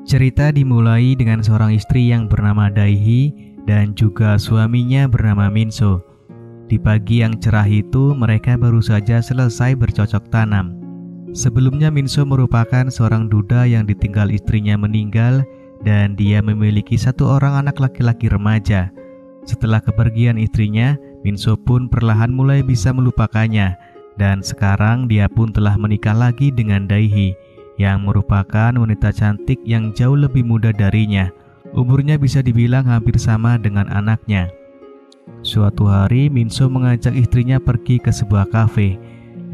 Cerita dimulai dengan seorang istri yang bernama Daihi dan juga suaminya bernama Minso. Di pagi yang cerah itu, mereka baru saja selesai bercocok tanam. Sebelumnya Minso merupakan seorang duda yang ditinggal istrinya meninggal dan dia memiliki satu orang anak laki-laki remaja. Setelah kepergian istrinya, Minso pun perlahan mulai bisa melupakannya dan sekarang dia pun telah menikah lagi dengan Daihi yang merupakan wanita cantik yang jauh lebih muda darinya. Umurnya bisa dibilang hampir sama dengan anaknya. Suatu hari Minso mengajak istrinya pergi ke sebuah kafe.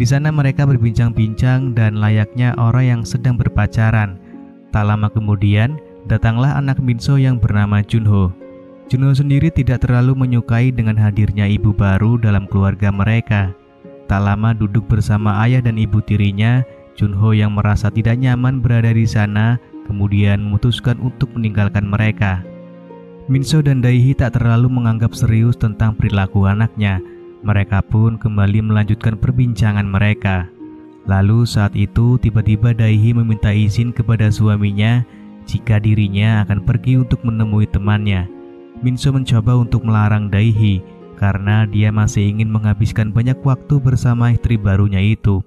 Di sana mereka berbincang-bincang dan layaknya orang yang sedang berpacaran. Tak lama kemudian, datanglah anak Minso yang bernama Junho. Junho sendiri tidak terlalu menyukai dengan hadirnya ibu baru dalam keluarga mereka. Tak lama duduk bersama ayah dan ibu tirinya, Junho yang merasa tidak nyaman berada di sana, kemudian memutuskan untuk meninggalkan mereka. Minso dan Daihi tak terlalu menganggap serius tentang perilaku anaknya. Mereka pun kembali melanjutkan perbincangan mereka. Lalu saat itu tiba-tiba Daihi meminta izin kepada suaminya jika dirinya akan pergi untuk menemui temannya. Minso mencoba untuk melarang Daihi karena dia masih ingin menghabiskan banyak waktu bersama istri barunya itu.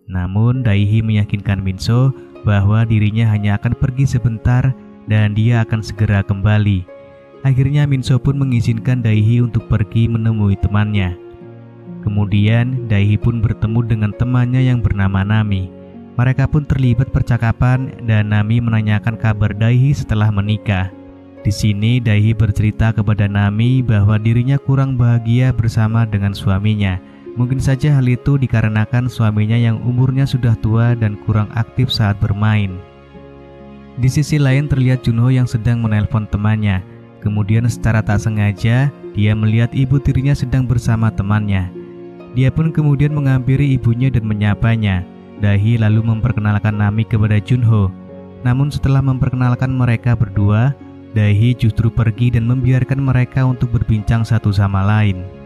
Namun Daihi meyakinkan Minso bahwa dirinya hanya akan pergi sebentar dan dia akan segera kembali. Akhirnya Minso pun mengizinkan Daihi untuk pergi menemui temannya. Kemudian Daihi pun bertemu dengan temannya yang bernama Nami. Mereka pun terlibat percakapan dan Nami menanyakan kabar Daihi setelah menikah. Di sini Daihi bercerita kepada Nami bahwa dirinya kurang bahagia bersama dengan suaminya. Mungkin saja hal itu dikarenakan suaminya yang umurnya sudah tua dan kurang aktif saat bermain. Di sisi lain terlihat Junho yang sedang menelpon temannya. Kemudian secara tak sengaja dia melihat ibu tirinya sedang bersama temannya. Dia pun kemudian menghampiri ibunya dan menyapanya. Daihi lalu memperkenalkan Nami kepada Junho. Namun setelah memperkenalkan mereka berdua, Daihi justru pergi dan membiarkan mereka untuk berbincang satu sama lain.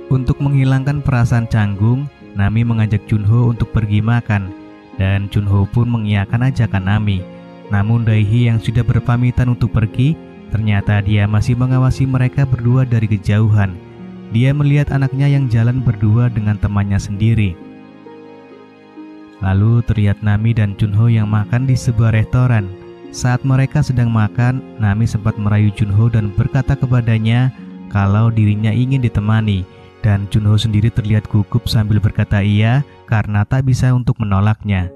Untuk menghilangkan perasaan canggung, Nami mengajak Junho untuk pergi makan, dan Junho pun mengiyakan ajakan Nami. Namun Daihi yang sudah berpamitan untuk pergi, ternyata dia masih mengawasi mereka berdua dari kejauhan. Dia melihat anaknya yang jalan berdua dengan temannya sendiri. Lalu terlihat Nami dan Junho yang makan di sebuah restoran. Saat mereka sedang makan, Nami sempat merayu Junho dan berkata kepadanya kalau dirinya ingin ditemani. Dan Junho sendiri terlihat gugup sambil berkata iya karena tak bisa untuk menolaknya.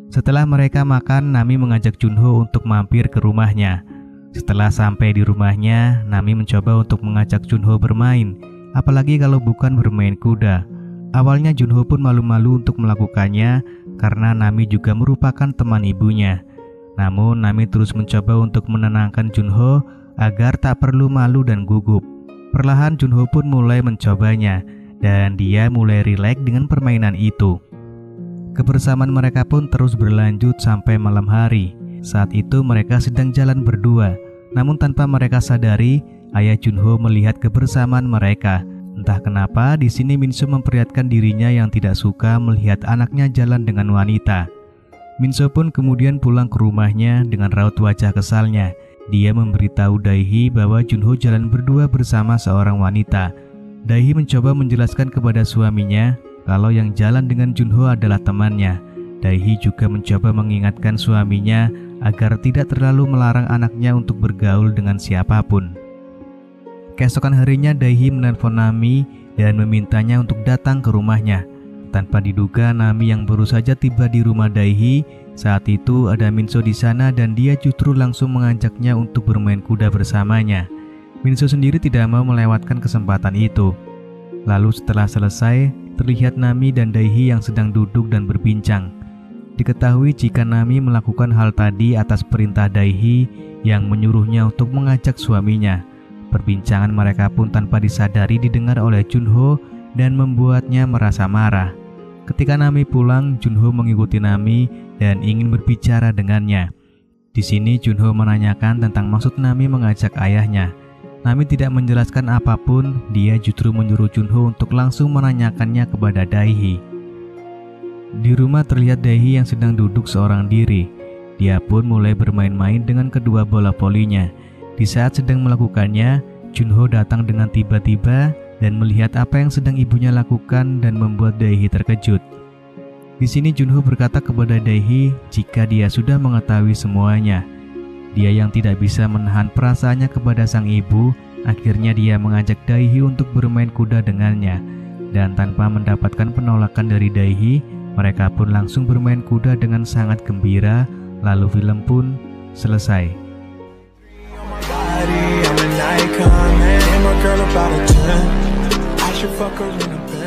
Setelah mereka makan, Nami mengajak Junho untuk mampir ke rumahnya. Setelah sampai di rumahnya, Nami mencoba untuk mengajak Junho bermain, apalagi kalau bukan bermain kuda. Awalnya Junho pun malu-malu untuk melakukannya karena Nami juga merupakan teman ibunya. Namun Nami terus mencoba untuk menenangkan Junho agar tak perlu malu dan gugup. Perlahan Junho pun mulai mencobanya dan dia mulai rileks dengan permainan itu. Kebersamaan mereka pun terus berlanjut sampai malam hari. Saat itu mereka sedang jalan berdua. Namun tanpa mereka sadari, ayah Junho melihat kebersamaan mereka. Entah kenapa di sini Minso memperlihatkan dirinya yang tidak suka melihat anaknya jalan dengan wanita. Minso pun kemudian pulang ke rumahnya dengan raut wajah kesalnya. Dia memberitahu Daihi bahwa Junho jalan berdua bersama seorang wanita. Daihi mencoba menjelaskan kepada suaminya kalau yang jalan dengan Junho adalah temannya. Daihi juga mencoba mengingatkan suaminya agar tidak terlalu melarang anaknya untuk bergaul dengan siapapun. Keesokan harinya Daihi menelpon Nami dan memintanya untuk datang ke rumahnya. Tanpa diduga, Nami yang baru saja tiba di rumah Daihi, saat itu ada Minso di sana dan dia justru langsung mengajaknya untuk bermain kuda bersamanya. Minso sendiri tidak mau melewatkan kesempatan itu. Lalu setelah selesai, terlihat Nami dan Daihi yang sedang duduk dan berbincang. Diketahui jika Nami melakukan hal tadi atas perintah Daihi yang menyuruhnya untuk mengajak suaminya. Perbincangan mereka pun tanpa disadari didengar oleh Junho dan membuatnya merasa marah. Ketika Nami pulang, Junho mengikuti Nami dan ingin berbicara dengannya. Di sini Junho menanyakan tentang maksud Nami mengajak ayahnya. Nami tidak menjelaskan apapun, dia justru menyuruh Junho untuk langsung menanyakannya kepada Daihi. Di rumah terlihat Daihi yang sedang duduk seorang diri. Dia pun mulai bermain-main dengan kedua bola volinya. Di saat sedang melakukannya, Junho datang dengan tiba-tiba dan melihat apa yang sedang ibunya lakukan dan membuat Daehi terkejut. Di sini Junho berkata kepada Daehi jika dia sudah mengetahui semuanya. Dia yang tidak bisa menahan perasaannya kepada sang ibu, akhirnya dia mengajak Daehi untuk bermain kuda dengannya. Dan tanpa mendapatkan penolakan dari Daehi, mereka pun langsung bermain kuda dengan sangat gembira. Lalu film pun selesai. I'm an icon, man. I'm a girl about a 10. I should fuck her in a bed.